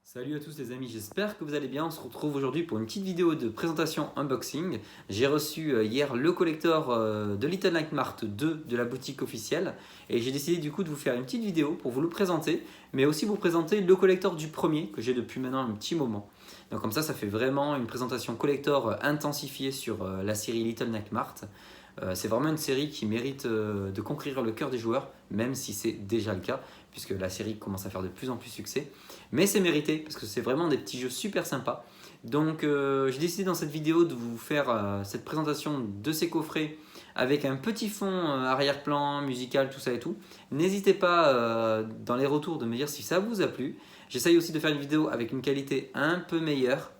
Salut à tous les amis, j'espère que vous allez bien. On se retrouve aujourd'hui pour une petite vidéo de présentation unboxing. J'ai reçu hier le collector de Little Nightmares 2 de la boutique officielle et j'ai décidé du coup de vous faire une petite vidéo pour vous le présenter, mais aussi vous présenter le collector du premier que j'ai depuis maintenant un petit moment. Donc comme ça fait vraiment une présentation collector intensifiée sur la série Little Nightmares. C'est vraiment une série qui mérite de conquérir le cœur des joueurs, même si c'est déjà le cas, puisque la série commence à faire de plus en plus succès. Mais c'est mérité, parce que c'est vraiment des petits jeux super sympas. Donc j'ai décidé dans cette vidéo de vous faire cette présentation de ces coffrets avec un petit fond arrière-plan, musical, tout ça et tout. N'hésitez pas dans les retours de me dire si ça vous a plu. J'essaye aussi de faire une vidéo avec une qualité un peu meilleure,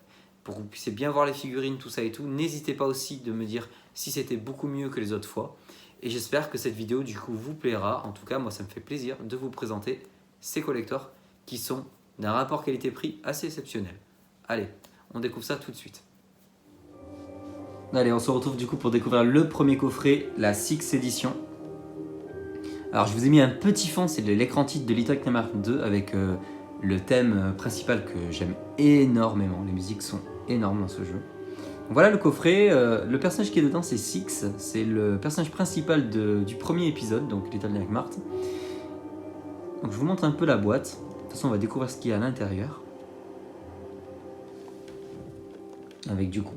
pour que vous puissiez bien voir les figurines, tout ça et tout. N'hésitez pas aussi de me dire si c'était beaucoup mieux que les autres fois. Et j'espère que cette vidéo du coup vous plaira. En tout cas, moi ça me fait plaisir de vous présenter ces collectors qui sont d'un rapport qualité-prix assez exceptionnel. Allez, on découvre ça tout de suite. Allez, on se retrouve du coup pour découvrir le premier coffret, la Six Edition. Alors je vous ai mis un petit fond, c'est l'écran titre de Little Nightmares 2 avec le thème principal que j'aime énormément. Les musiques sont énormes dans ce jeu. Voilà le coffret, le personnage qui est dedans c'est Six, c'est le personnage principal du premier épisode, donc Little Nightmares. Donc je vous montre un peu la boîte, de toute façon on va découvrir ce qu'il y a à l'intérieur. Avec du coup,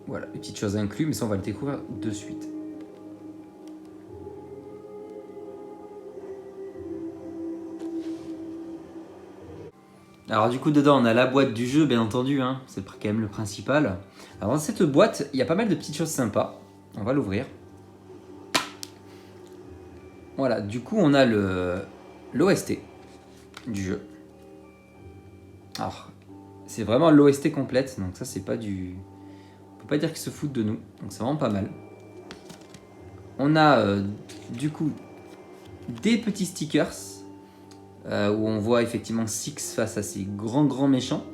voilà, les petites choses incluses, mais ça on va le découvrir de suite. Alors du coup dedans on a la boîte du jeu bien entendu, hein, c'est quand même le principal. Alors dans cette boîte il y a pas mal de petites choses sympas, on va l'ouvrir. Voilà, du coup on a l'OST du jeu. Alors c'est vraiment l'OST complète, donc ça c'est pas du... On peut pas dire qu'ils se foutent de nous, donc c'est vraiment pas mal. On a du coup des petits stickers où on voit effectivement Six face à ces grands méchants.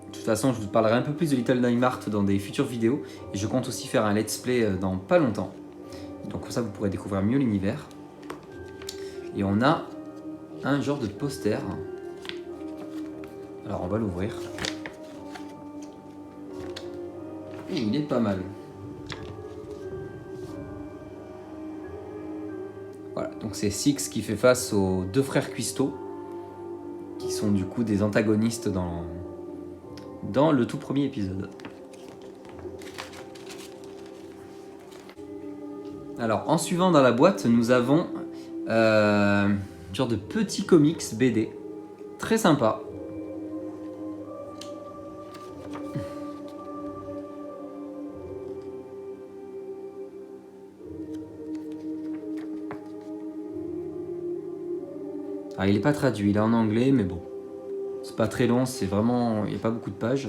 De toute façon, je vous parlerai un peu plus de Little Nightmares dans des futures vidéos. Et je compte aussi faire un let's play dans pas longtemps. Donc comme ça, vous pourrez découvrir mieux l'univers. Et on a un genre de poster. Alors on va l'ouvrir. Et il est pas mal. Voilà, donc c'est Six qui fait face aux deux frères Cuisto, qui sont du coup des antagonistes dans le tout premier épisode. Alors en suivant dans la boîte, nous avons un genre de petit comics BD, très sympa. Alors il n'est pas traduit, il est en anglais, mais bon, c'est pas très long, c'est vraiment, il n'y a pas beaucoup de pages.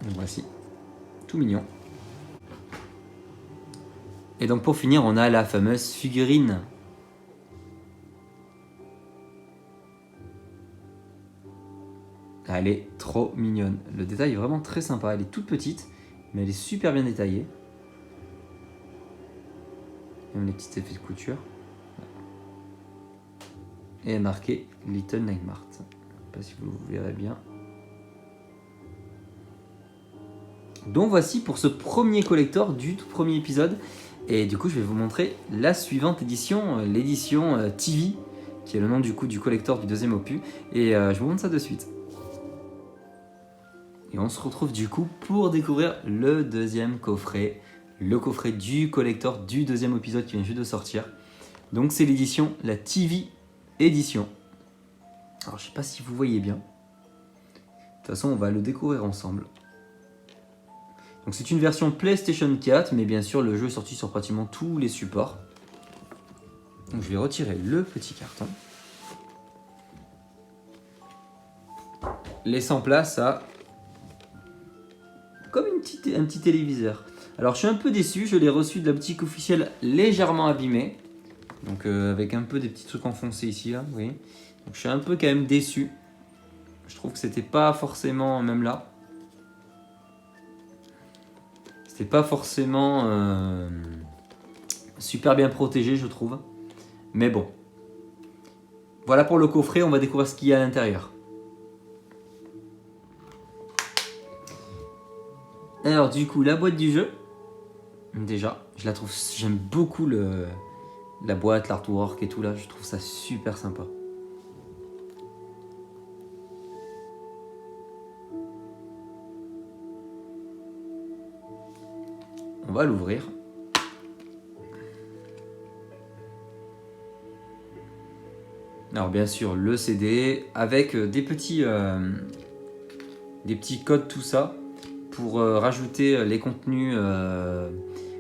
Donc voici, tout mignon. Et donc pour finir, on a la fameuse figurine. Elle est trop mignonne. Le détail est vraiment très sympa. Elle est toute petite, mais elle est super bien détaillée. Même les petits effets de couture. Et elle est marquée Little Nightmares. Je ne sais pas si vous verrez bien. Donc voici pour ce premier collector du tout premier épisode. Et du coup, je vais vous montrer la suivante édition, l'édition TV, qui est le nom du coup du collector du deuxième opus. Et je vous montre ça de suite. Et on se retrouve du coup pour découvrir le deuxième coffret, le coffret du collector du deuxième épisode qui vient juste de sortir. Donc c'est l'édition, la TV édition. Alors je sais pas si vous voyez bien. De toute façon on va le découvrir ensemble. Donc c'est une version PlayStation 4, mais bien sûr le jeu est sorti sur pratiquement tous les supports. Donc je vais retirer le petit carton, laissant place à comme un petit téléviseur. Alors je suis un peu déçu, je l'ai reçu de la boutique officielle légèrement abîmé. Donc avec un peu des petits trucs enfoncés ici, là, vous voyez. Donc je suis un peu quand même déçu. Je trouve que c'était pas forcément, même là, c'était pas forcément super bien protégé, je trouve. Mais bon. Voilà pour le coffret, on va découvrir ce qu'il y a à l'intérieur. Alors du coup, la boîte du jeu. Déjà, je la trouve, j'aime beaucoup la boîte, l'artwork et tout là, je trouve ça super sympa. On va l'ouvrir. Alors bien sûr le CD avec des petits codes, tout ça pour rajouter les contenus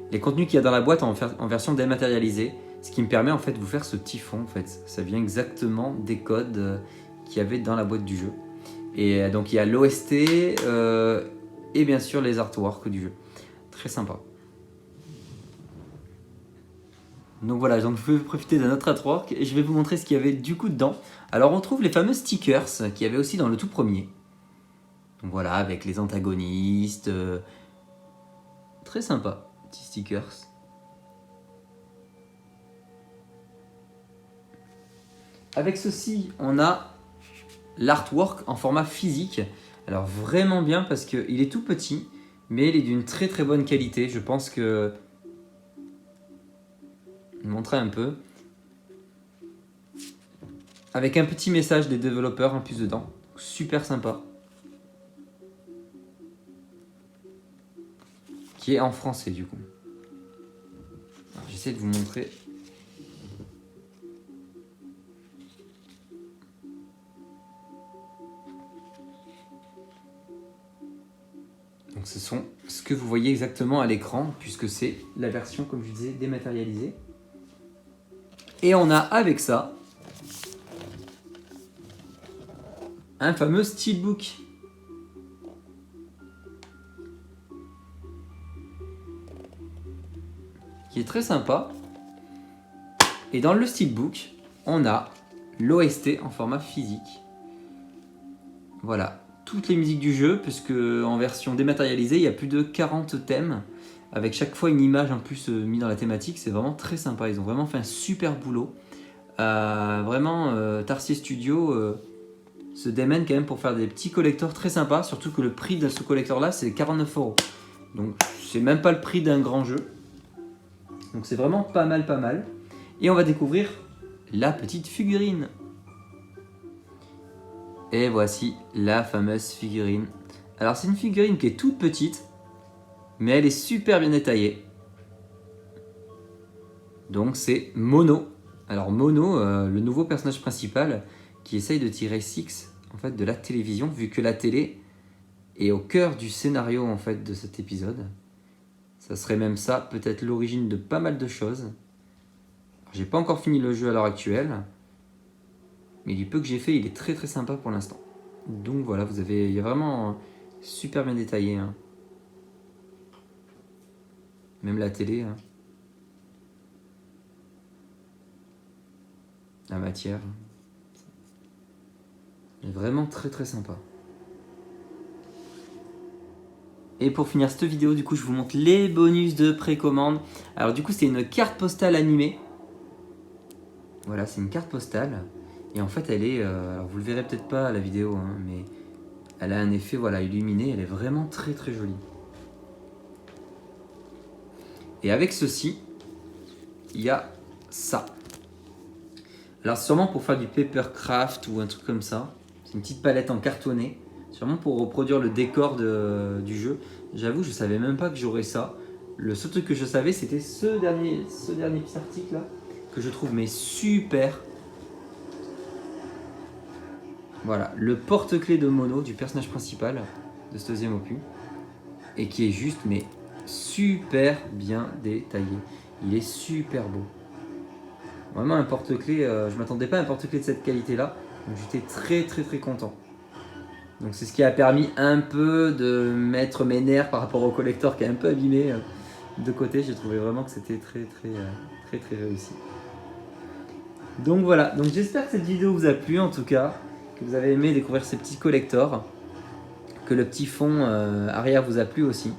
qu'il y a dans la boîte en version dématérialisée, ce qui me permet en fait de vous faire ce petit fond en fait. Ça vient exactement des codes qu'il y avait dans la boîte du jeu. Et donc il y a l'OST et bien sûr les artworks du jeu. Très sympa. Donc voilà, donc je vais profiter d'un autre artwork et je vais vous montrer ce qu'il y avait du coup dedans. Alors on trouve les fameux stickers qu'il y avait aussi dans le tout premier. Donc voilà, avec les antagonistes. Très sympa, petits stickers. Avec ceci, on a l'artwork en format physique. Alors vraiment bien parce qu'il est tout petit, mais il est d'une très très bonne qualité. Je pense que... Je vais montrer un peu. Avec un petit message des développeurs en plus dedans. Super sympa. Qui est en français du coup. J'essaie de vous montrer. Donc ce sont ce que vous voyez exactement à l'écran, puisque c'est la version, comme je disais, dématérialisée. Et on a avec ça un fameux steelbook. Qui est très sympa. Et dans le steelbook, on a l'OST en format physique. Voilà, toutes les musiques du jeu, puisque en version dématérialisée, il y a plus de 40 thèmes, avec chaque fois une image en plus mise dans la thématique. C'est vraiment très sympa, ils ont vraiment fait un super boulot. Tarsier Studio se démène quand même pour faire des petits collecteurs très sympas, surtout que le prix de ce collector là c'est 49 €. Donc c'est même pas le prix d'un grand jeu. Donc c'est vraiment pas mal. Et on va découvrir la petite figurine. Et voici la fameuse figurine. Alors c'est une figurine qui est toute petite, mais elle est super bien détaillée. Donc c'est Mono. Alors Mono, le nouveau personnage principal qui essaye de tirer Six en fait, de la télévision, vu que la télé est au cœur du scénario en fait, de cet épisode. Ça serait même ça, peut-être l'origine de pas mal de choses. J'ai pas encore fini le jeu à l'heure actuelle, mais du peu que j'ai fait, il est très très sympa pour l'instant. Donc voilà, vous avez, il y a vraiment super bien détaillé. Hein. Même la télé. Hein. La matière. est vraiment très très sympa. Et pour finir cette vidéo, du coup, je vous montre les bonus de précommande. Alors du coup, c'est une carte postale animée. Voilà, c'est une carte postale. Et en fait, elle est... alors vous le verrez peut-être pas à la vidéo, hein, mais elle a un effet voilà, illuminé. Elle est vraiment très très jolie. Et avec ceci, il y a ça. Alors sûrement pour faire du papercraft ou un truc comme ça. C'est une petite palette en cartonné. Sûrement pour reproduire le décor du jeu. J'avoue, je savais même pas que j'aurais ça. Le seul truc que je savais, c'était ce dernier petit article là, que je trouve mais super. Voilà, le porte-clés de Mono, du personnage principal de ce deuxième opus. et qui est juste mais super bien détaillé. Il est super beau. Vraiment un porte-clés, je ne m'attendais pas à un porte-clés de cette qualité-là. Donc j'étais très content. Donc c'est ce qui a permis un peu de mettre mes nerfs par rapport au collector qui est un peu abîmé de côté. J'ai trouvé vraiment que c'était très réussi. Donc voilà, donc j'espère que cette vidéo vous a plu en tout cas, que vous avez aimé découvrir ces petits collectors, que le petit fond arrière vous a plu aussi.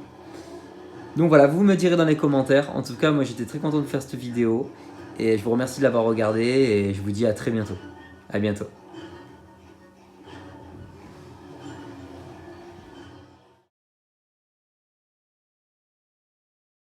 Donc voilà, vous me direz dans les commentaires. En tout cas, moi j'étais très content de faire cette vidéo et je vous remercie de l'avoir regardée et je vous dis à très bientôt. À bientôt.